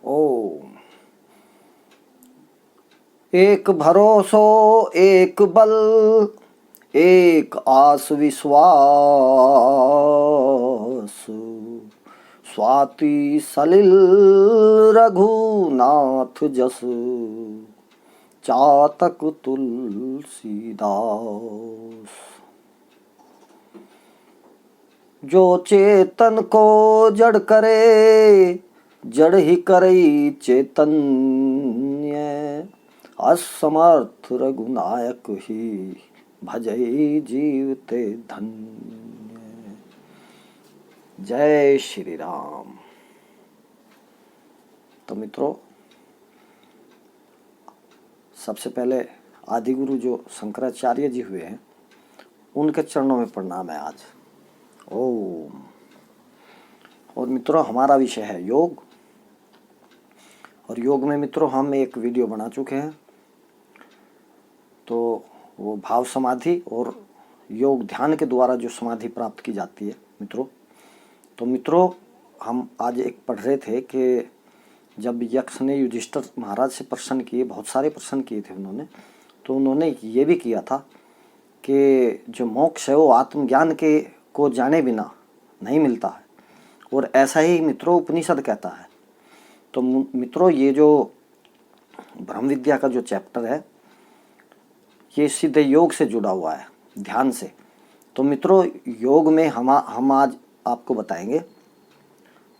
ओम। एक भरोसो एक बल, एक आस विश्वास, स्वाति सलिल रघुनाथ जस, चातक तुलसीदास। जो चेतन को जड़ करे, जड़ ही करई चैतन्य, असमर्थ रघुनायक ही भजई जीवते धन्य। जय श्री राम। तो मित्रों, सबसे पहले आदिगुरु जो शंकराचार्य जी हुए हैं, उनके चरणों में प्रणाम है आज। ओम। और मित्रों, हमारा विषय है योग। और योग में मित्रों हम एक वीडियो बना चुके हैं, तो वो भाव समाधि और योग ध्यान के द्वारा जो समाधि प्राप्त की जाती है मित्रों। तो मित्रों, हम आज एक पढ़ रहे थे कि जब यक्ष ने युधिष्ठिर महाराज से प्रश्न किए, बहुत सारे प्रश्न किए थे उन्होंने, तो उन्होंने ये भी किया था कि जो मोक्ष है वो आत्मज्ञान के को जाने बिना नहीं मिलता है। और ऐसा ही मित्रों उपनिषद कहता है। तो मित्रों, ये जो ब्रह्म विद्या का जो चैप्टर है, ये सीधे योग से जुड़ा हुआ है, ध्यान से। तो मित्रों, योग में हम आज आपको बताएंगे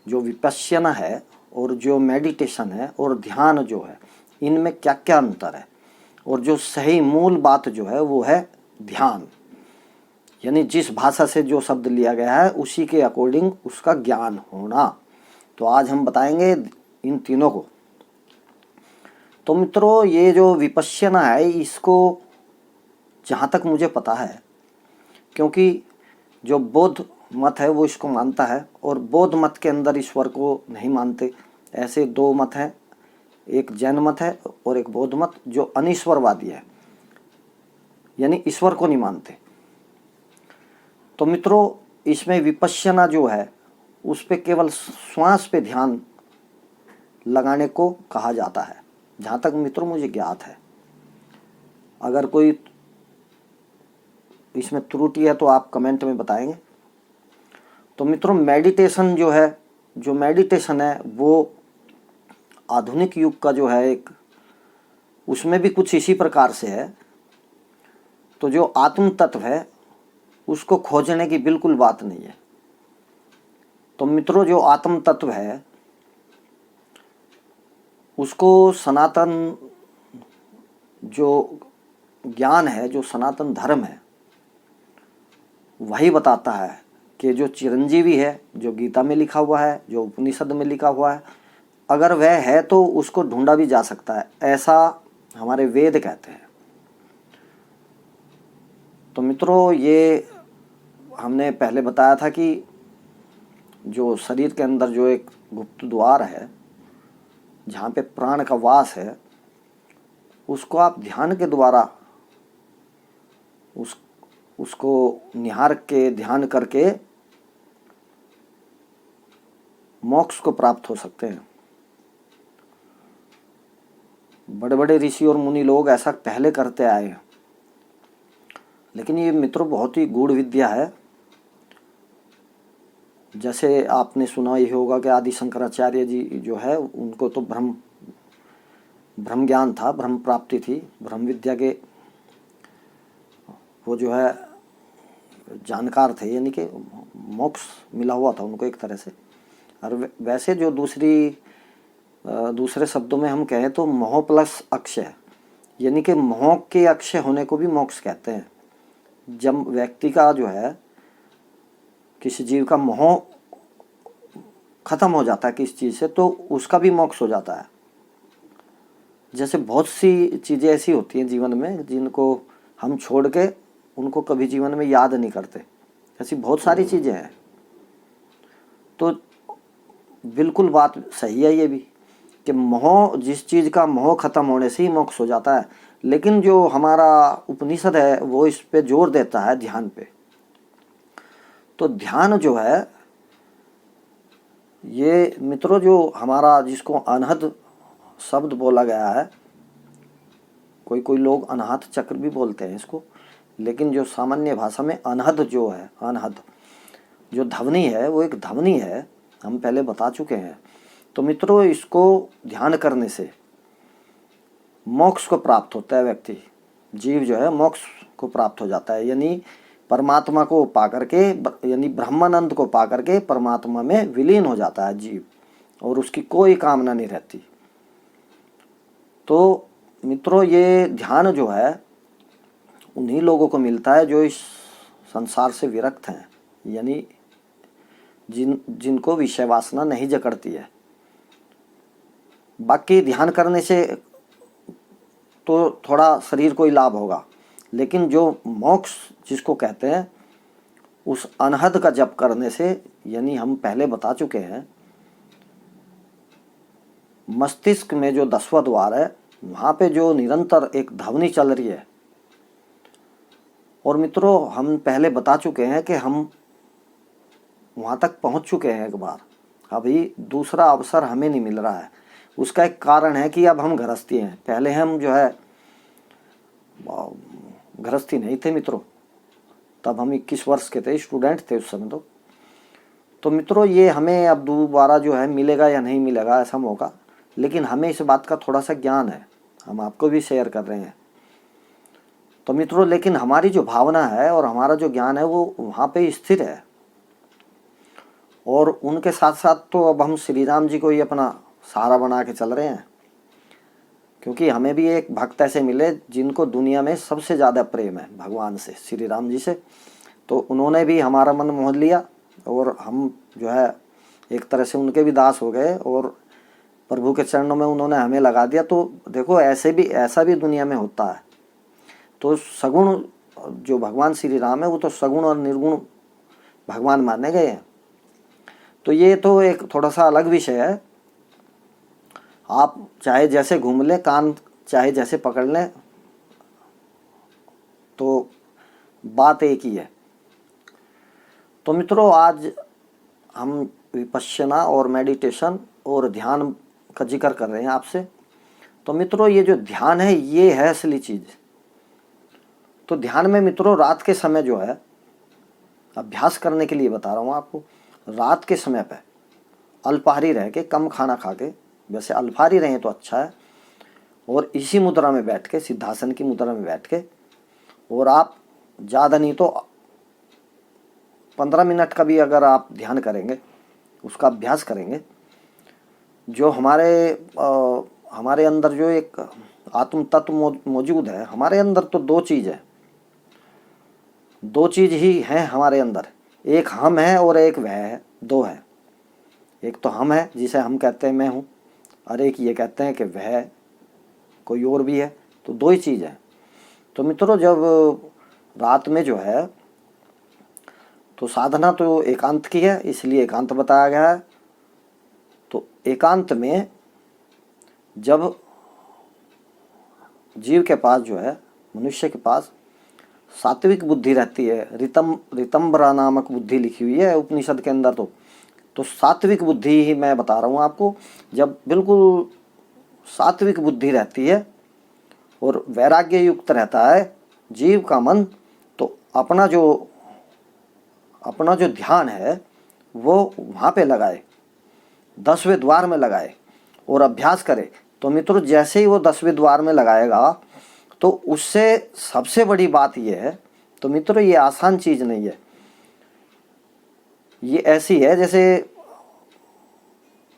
जो विपश्यना है और जो मेडिटेशन है और ध्यान जो है, इनमें क्या क्या अंतर है। और जो सही मूल बात जो है वो है ध्यान, यानी जिस भाषा से जो शब्द लिया गया है उसी के अकॉर्डिंग उसका ज्ञान होना। तो आज हम बताएंगे इन तीनों को। तो मित्रों, ये जो विपश्यना है, इसको जहाँ तक मुझे पता है, क्योंकि जो बौद्ध मत है वो इसको मानता है, और बौद्ध मत के अंदर ईश्वर को नहीं मानते। ऐसे दो मत हैं, एक जैन मत है और एक बौद्ध मत, जो अनीश्वरवादी है, यानी ईश्वर को नहीं मानते। तो मित्रों, इसमें विपश्यना जो है उस पे केवल श्वास पे ध्यान लगाने को कहा जाता है, जहाँ तक मित्रों मुझे ज्ञात है। अगर कोई इसमें त्रुटि है तो आप कमेंट में बताएंगे। तो मित्रों, मेडिटेशन जो है, जो मेडिटेशन है वो आधुनिक युग का जो है एक, उसमें भी कुछ इसी प्रकार से है। तो जो आत्म तत्व है उसको खोजने की बिल्कुल बात नहीं है। तो मित्रों, जो आत्म तत्व है उसको सनातन जो ज्ञान है, जो सनातन धर्म है, वही बताता है कि जो चिरंजीवी है, जो गीता में लिखा हुआ है, जो उपनिषद में लिखा हुआ है, अगर वह है तो उसको ढूंढा भी जा सकता है, ऐसा हमारे वेद कहते हैं। तो मित्रों, ये हमने पहले बताया था कि जो शरीर के अंदर जो एक गुप्त द्वार है, जहाँ पे प्राण का वास है, उसको आप ध्यान के द्वारा उसको निहार के ध्यान करके मोक्ष को प्राप्त हो सकते हैं। बड़े बड़े ऋषि और मुनि लोग ऐसा पहले करते आए हैं, लेकिन ये मित्रों बहुत ही गूढ़ विद्या है। जैसे आपने सुना ही होगा कि आदि शंकराचार्य जी जो है, उनको तो ब्रह्म ज्ञान था, ब्रह्म प्राप्ति थी, ब्रह्म विद्या के वो जो है जानकार थे, यानी कि मोक्ष मिला हुआ था उनको एक तरह से। और वैसे जो दूसरे शब्दों में हम कहें तो मोह प्लस अक्षय, यानी कि मोह के अक्षय होने को भी मोक्ष कहते हैं। जब व्यक्ति का जो है, किसी जीव का मोह खत्म हो जाता है किसी चीज़ से, तो उसका भी मोक्ष हो जाता है। जैसे बहुत सी चीज़ें ऐसी होती हैं जीवन में जिनको हम छोड़ के उनको कभी जीवन में याद नहीं करते, ऐसी बहुत सारी चीज़ें हैं। तो बिल्कुल बात सही है ये भी कि मोह, जिस चीज़ का मोह खत्म होने से ही मोक्ष हो जाता है। लेकिन जो हमारा उपनिषद है वो इस पे जोर देता है ध्यान पे। तो ध्यान जो है ये मित्रों जो हमारा जिसको अनहद शब्द बोला गया है, कोई कोई लोग अनाहत चक्र भी बोलते हैं इसको, लेकिन जो सामान्य भाषा में अनहद जो है, अनहद जो ध्वनि है वो एक ध्वनि है, हम पहले बता चुके हैं। तो मित्रों इसको ध्यान करने से मोक्ष को प्राप्त होता है, व्यक्ति जीव जो है मोक्ष को प्राप्त हो जाता है, यानी परमात्मा को पा करके, यानी ब्रह्मानंद को पा करके परमात्मा में विलीन हो जाता है जीव, और उसकी कोई कामना नहीं रहती। तो मित्रों ये ध्यान जो है उन्हीं लोगों को मिलता है जो इस संसार से विरक्त हैं, यानी जिनको विषय वासना नहीं जकड़ती है। बाकी ध्यान करने से तो थोड़ा शरीर को ही लाभ होगा, लेकिन जो मोक्ष जिसको कहते हैं उस अनहद का जप करने से, यानी हम पहले बता चुके हैं मस्तिष्क में जो 10वां द्वार है वहाँ पे जो निरंतर एक ध्वनि चल रही है। और मित्रों हम पहले बता चुके हैं कि हम वहाँ तक पहुँच चुके हैं एक बार, अभी दूसरा अवसर हमें नहीं मिल रहा है। उसका एक कारण है कि अब हम गृहस्थी हैं, पहले हम जो है गृहस्थी नहीं थे मित्रों, तब हम 21 वर्ष के थे, स्टूडेंट थे उस समय। तो मित्रों ये हमें अब दोबारा जो है मिलेगा या नहीं मिलेगा ऐसा मौका, लेकिन हमें इस बात का थोड़ा सा ज्ञान है, हम आपको भी शेयर कर रहे हैं। तो मित्रों लेकिन हमारी जो भावना है और हमारा जो ज्ञान है वो वहाँ पे स्थिर है, और उनके साथ साथ तो अब हम श्री राम जी को ही अपना सहारा बना के चल रहे हैं, क्योंकि हमें भी एक भक्त ऐसे मिले जिनको दुनिया में सबसे ज़्यादा प्रेम है भगवान से, श्री राम जी से। तो उन्होंने भी हमारा मन मोह लिया और हम जो है एक तरह से उनके भी दास हो गए, और प्रभु के चरणों में उन्होंने हमें लगा दिया। तो देखो ऐसा भी दुनिया में होता है। तो सगुण जो भगवान श्री राम है वो तो सगुण और निर्गुण भगवान माने गए हैं। तो ये तो एक थोड़ा सा अलग विषय है, आप चाहे जैसे घूम लें, कान चाहे जैसे पकड़ लें, तो बात एक ही है। तो मित्रों आज हम विपश्यना और मेडिटेशन और ध्यान का जिक्र कर रहे हैं आपसे। तो मित्रों ये जो ध्यान है ये है असली चीज़। तो ध्यान में मित्रों रात के समय जो है अभ्यास करने के लिए बता रहा हूँ आपको, रात के समय पे अल्पाहारी रह के, कम खाना खा के, वैसे अल्पाहारी रहें तो अच्छा है, और इसी मुद्रा में बैठ के, सिद्धासन की मुद्रा में बैठ के, और आप ज़्यादा नहीं तो 15 मिनट का भी अगर आप ध्यान करेंगे, उसका अभ्यास करेंगे, जो हमारे अंदर जो एक आत्म तत्व मौजूद है, हमारे अंदर तो दो चीज़ ही हैं हमारे अंदर, एक हम है और एक वह है, दो है। एक तो हम है जिसे हम कहते हैं मैं हूँ, और एक ये कहते हैं कि वह कोई और भी है। तो दो ही चीज़ है। तो मित्रों जब रात में जो है तो साधना तो एकांत की है, इसलिए एकांत बताया गया है। तो एकांत में जब जीव के पास जो है, मनुष्य के पास सात्विक बुद्धि रहती है, ऋतंबरा नामक बुद्धि लिखी हुई है उपनिषद के अंदर। तो सात्विक बुद्धि ही मैं बता रहा हूँ आपको। जब बिल्कुल सात्विक बुद्धि रहती है और वैराग्य युक्त रहता है जीव का मन, तो अपना जो ध्यान है वो वहाँ पे लगाए, 10वें द्वार में लगाए और अभ्यास करे। तो मित्रों जैसे ही वो 10वें द्वार में लगाएगा तो उससे सबसे बड़ी बात ये है, तो मित्रों ये आसान चीज़ नहीं है, ये ऐसी है जैसे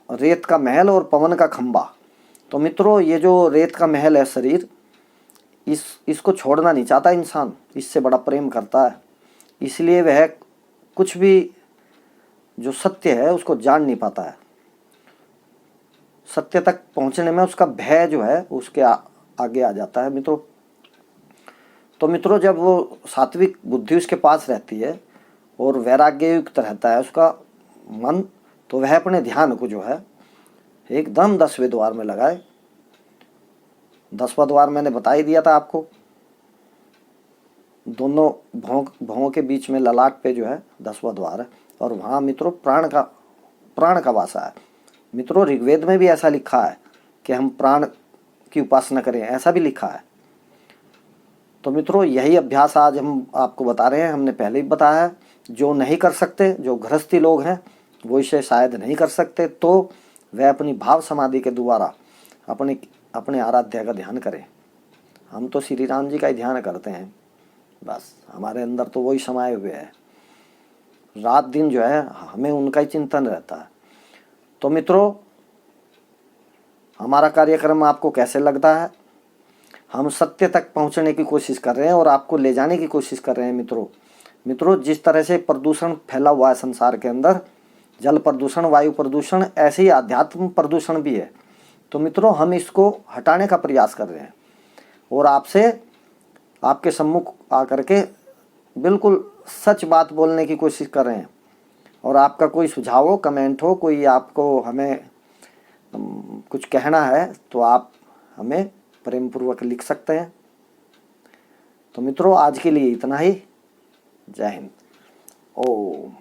रेत का महल और पवन का खंबा। तो मित्रों ये जो रेत का महल है शरीर, इसको छोड़ना नहीं चाहता इंसान, इससे बड़ा प्रेम करता है, इसलिए वह कुछ भी जो सत्य है उसको जान नहीं पाता है। सत्य तक पहुंचने में उसका भय जो है उसके आगे आ जाता है मित्रों। तो मित्रों जब वो सात्विक बुद्धि उसके पास रहती है और वैराग्य युक्त रहता है उसका मन, तो वह अपने ध्यान को जो है एकदम 10वें द्वार में लगाए। 10वां द्वार मैंने बता ही दिया था आपको, दोनों भौं के बीच में ललाट पे जो है 10वां द्वार है, और वहाँ मित्रों प्राण का वासा है। मित्रों ऋग्वेद में भी ऐसा लिखा है कि हम प्राण की उपासना करें, ऐसा भी लिखा है। तो मित्रों यही अभ्यास आज हम आपको बता रहे हैं। हमने पहले ही बताया है, जो नहीं कर सकते, जो गृहस्थी लोग हैं वो इसे शायद नहीं कर सकते, तो वह अपनी भाव समाधि के द्वारा अपने आराध्य का ध्यान करें। हम तो श्री राम जी का ही ध्यान करते हैं, बस हमारे अंदर तो वही समाये हुए है। रात दिन जो है हमें उनका ही चिंतन रहता है। तो मित्रों हमारा कार्यक्रम आपको कैसे लगता है? हम सत्य तक पहुंचने की कोशिश कर रहे हैं और आपको ले जाने की कोशिश कर रहे हैं। मित्रों जिस तरह से प्रदूषण फैला हुआ है संसार के अंदर, जल प्रदूषण, वायु प्रदूषण, ऐसे ही आध्यात्म प्रदूषण भी है। तो मित्रों हम इसको हटाने का प्रयास कर रहे हैं और आपसे आपके सम्मुख आकर के बिल्कुल सच बात बोलने की कोशिश कर रहे हैं। और आपका कोई सुझाव हो, कमेंट हो, कोई आपको हमें कुछ कहना है तो आप हमें प्रेम पूर्वक लिख सकते हैं। तो मित्रों आज के लिए इतना ही। जय हिंद। ओम।